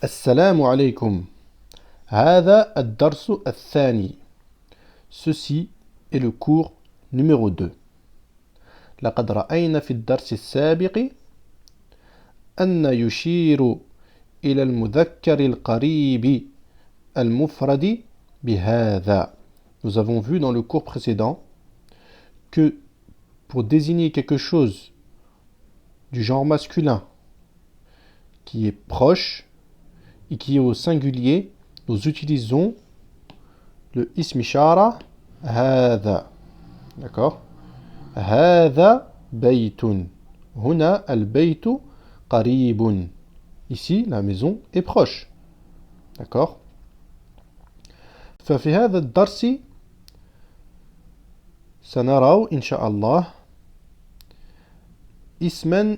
السلام عليكم. هذا الدرس الثاني. Ceci est le cours numéro 2. لقد رأينا في الدرس السابق أن يشير إلى المذكر القريب المفرد بهذا. Nous avons vu dans le cours précédent que pour désigner quelque chose du genre masculin qui est proche et qui est au singulier, nous utilisons le ism ishara هذا. D'accord? هذا بيت. هنا البيت قريب. Ici, la maison est proche. D'accord? ففي هذا الدرس سنرى إن شاء الله اسم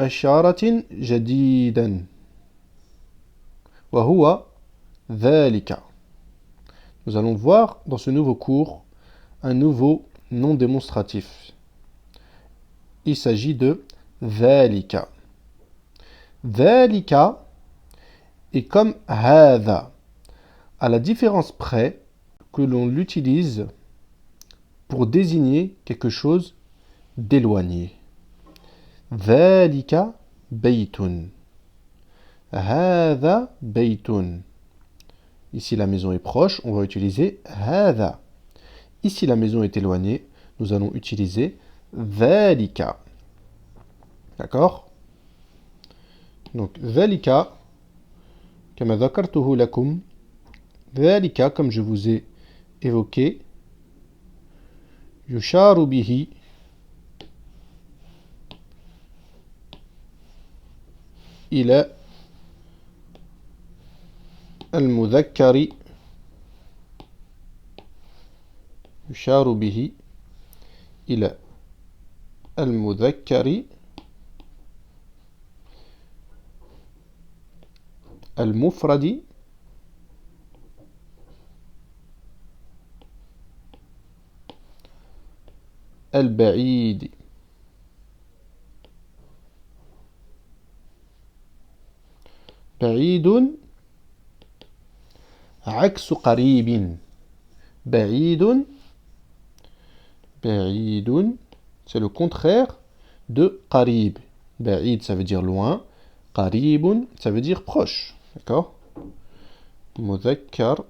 إشارة جديدا وهو ذلك. Nous allons voir dans ce nouveau cours un nouveau nom démonstratif. Il s'agit de ذلك. ذلك est comme هذا, à la différence près que l'on l'utilise pour désigner quelque chose d'éloigné. ذلك بيت. هذا بيت. Ici la maison est proche, on va utiliser هذا. Ici la maison est éloignée, nous allons utiliser ذلك. D'accord? Donc ذلك كما ذكرته لكم. ذلك comme je vous ai évoqué. يشار به إلى المذكر. يشار به إلى المذكر المفرد البعيد. بعيد عكس قريب. بعيد. بعيد c'est le contraire de قريب. بعيد ça veut dire loin. قريب ça veut dire proche. D'accord? مذكر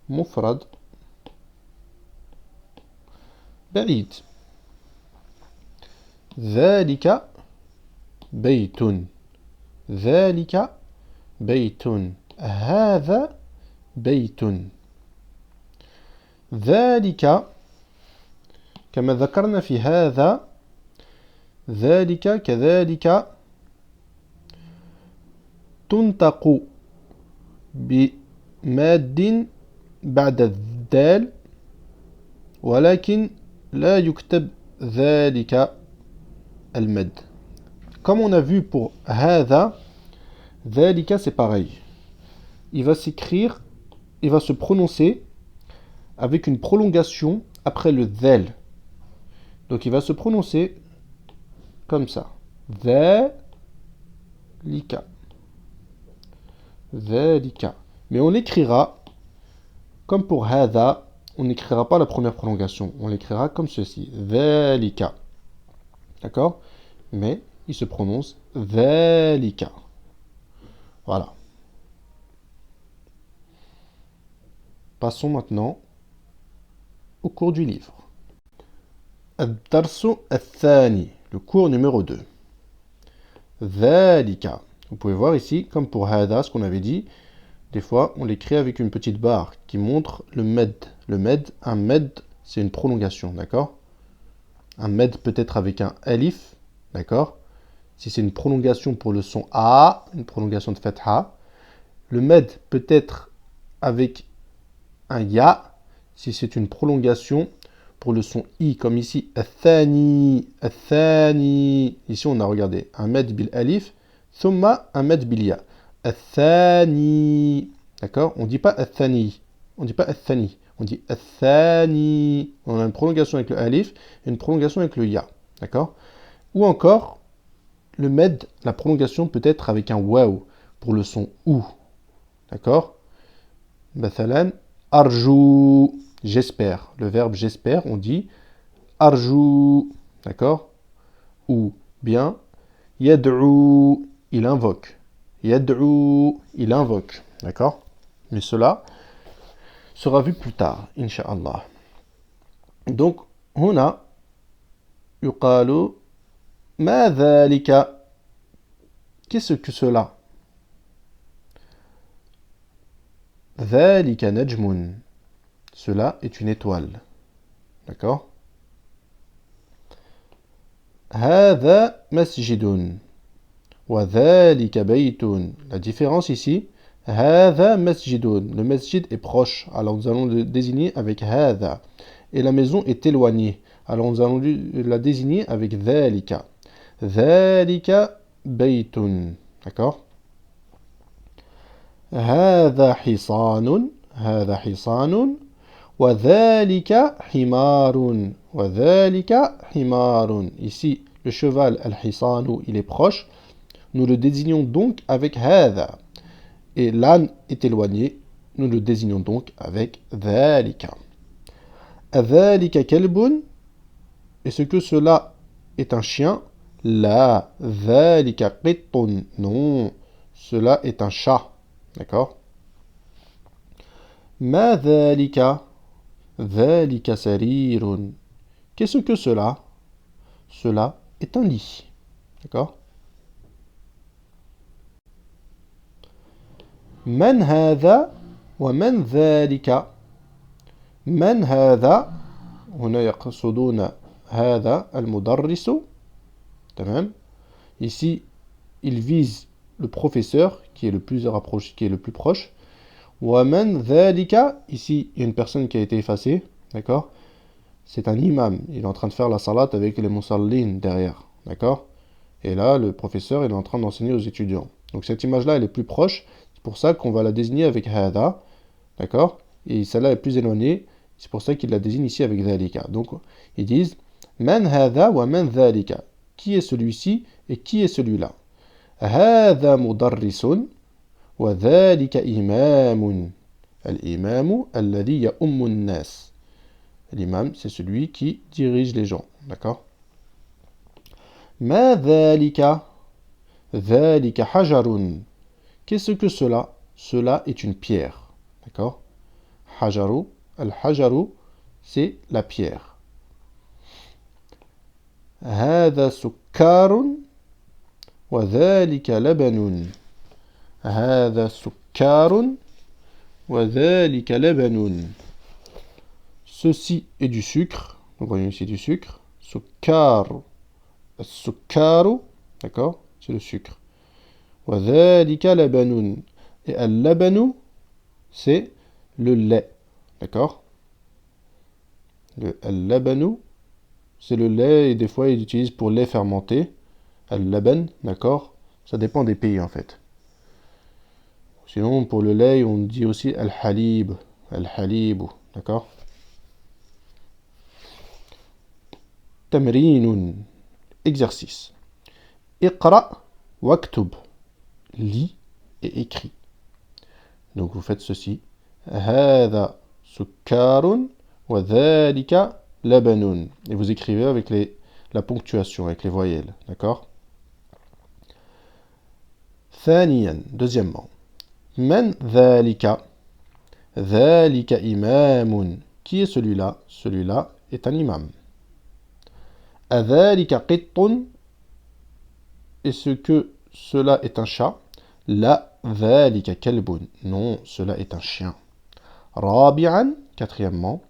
مفرد بعيد. ذلك بيت. ذلك بيت. هذا بيت. ذلك كما ذكرنا في هذا. ذلك كذلك تنطق بماد بعد الدال ولكن لا يكتب ذلك المد. Comme on a vu pour هذا, ذلك c'est pareil. Il va s'écrire, il va se prononcer avec une prolongation après le dhal. Donc il va se prononcer comme ça. ذلك. ذلك. Mais on l'écrira comme pour هذا. On n'écrira pas la première prolongation. On l'écrira comme ceci. ذلك. D'accord? Mais il se prononce ذلك. Voilà. Passons maintenant au cours du livre. الدرس الثاني. Le cours numéro 2. ذلك. Vous pouvez voir ici, comme pour هذا, ce qu'on avait dit, des fois on l'écrit avec une petite barre qui montre le med. Le med, un med, c'est une prolongation, d'accord? Un med peut être avec un alif, d'accord? Si c'est une prolongation pour le son A, une prolongation de fatha. Le med peut être avec un ya, si c'est une prolongation pour le son I, comme ici, الثاني, الثاني. Ici on a regardé un med bil alif, thumma un med bil ya. الثاني. D'accord? On ne dit pas الثاني, on ne dit pas الثاني, on dit الثاني. On a une prolongation avec le alif et une prolongation avec le ya. D'accord? Ou encore, le med, la prolongation peut être avec un waw pour le son ou. D'accord? Mathalan, arjou, j'espère. Le verbe j'espère, on dit arjou. D'accord? Ou bien yad'u, il invoque. Yad'u, il invoque. D'accord? Mais cela sera vu plus tard, incha'Allah. Donc, هنا يقال ما ذلك. Qu'est-ce que cela? ذلك نجم. Cela est une étoile. D'accord? هذا مسجد وذلك بيت. La différence ici, هذا مسجد. Le masjid est proche, alors nous allons le désigner avec هذا. Et la maison est éloignée, alors nous allons la désigner avec ذلك. ذلك بيت. D'accord? هذا حصان. هذا حصان وذلك حمار. وذلك حمار. Ici, le cheval, al-hisanu, il est proche. Nous le désignons donc avec هذا. Et l'âne est éloigné. Nous le désignons donc avec ذلك. أذلك كلب. Est-ce que cela est un chien? لا. ذلك قط. Non. Cela est un chat. D'accord? ما ذلك? ذلك سرير. Qu'est-ce que cela? Cela est un lit. D'accord? من هذا ومن ذلك؟ من هذا؟ هنا يقصدون هذا المدرس. تمام? Ici, il vise le professeur qui est le plus rapproché, qui est le plus proche. ومن ذلك? Ici, il y a une personne qui a été effacée. D'accord? C'est un imam. Il est en train de faire la salat avec les musallin derrière. D'accord? Et là, le professeur, il est en train d'enseigner aux étudiants. Donc cette image-là, elle est plus proche. C'est pour ça qu'on va la désigner avec hada. D'accord? Et celle-là est plus éloignée. C'est pour ça qu'il la désigne ici avec dhalika. Donc, ils disent Man hada wa man dhalika. Qui est celui-ci et qui est celui-là? Hada mudarrisun wa dhalika imamun. Al-imamu alladhi ya'ummu an-nas. L'imam, c'est celui qui dirige les gens. D'accord? Ma dhalika? Dhalika hajarun. Qu'est-ce que cela? Cela est une pierre. D'accord? Hajaru. Al-hajaru, c'est la pierre. هذا سكار وذلك لبن. هذا سكار وذلك لبن. Ceci est du sucre. Nous voyons ici du sucre. Sukkar. Sukkaru. D'accord? C'est le sucre. وذلك لبن. Et al-labanu, c'est le lait. D'accord? Le al-labanu, c'est le lait et des fois ils utilisent pour lait fermenté. Al-laban, d'accord? Ça dépend des pays en fait. Sinon pour le lait on dit aussi al-halib. Al-halibu, d'accord? Tamrinun, exercice. Iqra waktub. Lis et écris. Donc vous faites ceci. هذا سكار وذلك لبن. Et vous écrivez avec la ponctuation, avec les voyelles. D'accord? ثانيا, deuxièmement. من ذلك? ذلك إمام. Qui est celui-là? Celui-là est un imam. أذلك قط. Est-ce que cela est un chat? لا. ذلك كلب. Non, cela est un chien. رابعا, quatrièmement.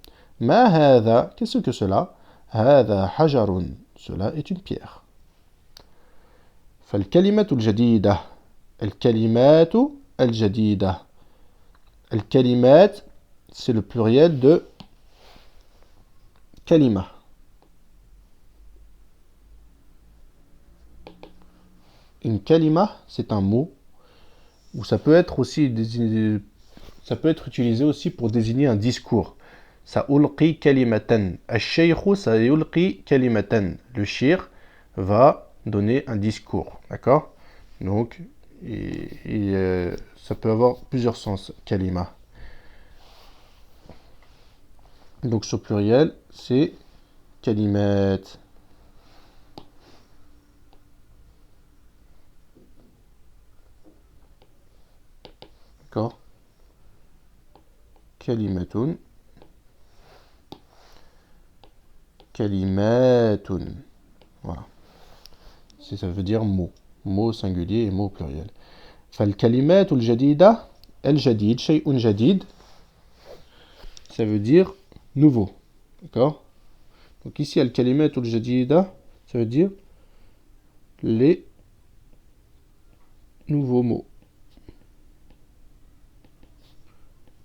ما هذا? Qu'est-ce que cela? هذا حجر. Cela est une pierre. فالكلمة الجديدة. الكلمات الجديدة. الكلمات, c'est le pluriel de kalima. Une kalima, c'est un mot, ou ça peut être aussi ça peut être utilisé aussi pour désigner un discours. Sa'ulqi kalimatan. Al-shaykhu sa'ulqi kalimatan. Le shir va donner un discours, d'accord? Donc, ça peut avoir plusieurs sens, kalima. Donc, sur pluriel, c'est kalimat. D'accord? Kalimatun. Kalimatun. Voilà. Ça veut dire mot. Mot singulier et mot pluriel. فالكلمات الجديدة الجديد شيء جديد ça veut dire nouveau. D'accord? Donc ici, al-kalimat al-jadida, ça veut dire les nouveaux mots.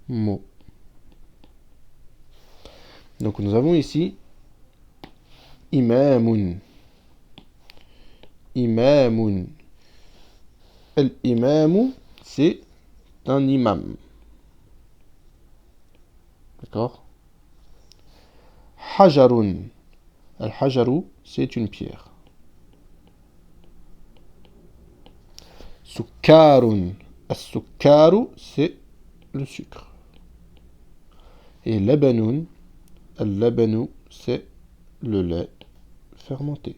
Mots. Donc nous avons ici imamun. Imamun. Al-imamu, c'est un imam. D'accord? Hajarun. Al-hajaru, c'est une pierre. Sukkarun. Al-sukkaru, c'est le sucre. Et labanun, al-labanu, c'est le lait fermenté.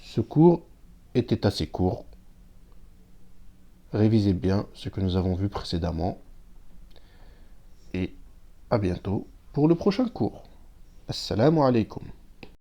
Ce cours était assez court. Révisez bien ce que nous avons vu précédemment. Et à bientôt pour le prochain cours. Assalamu alaikum.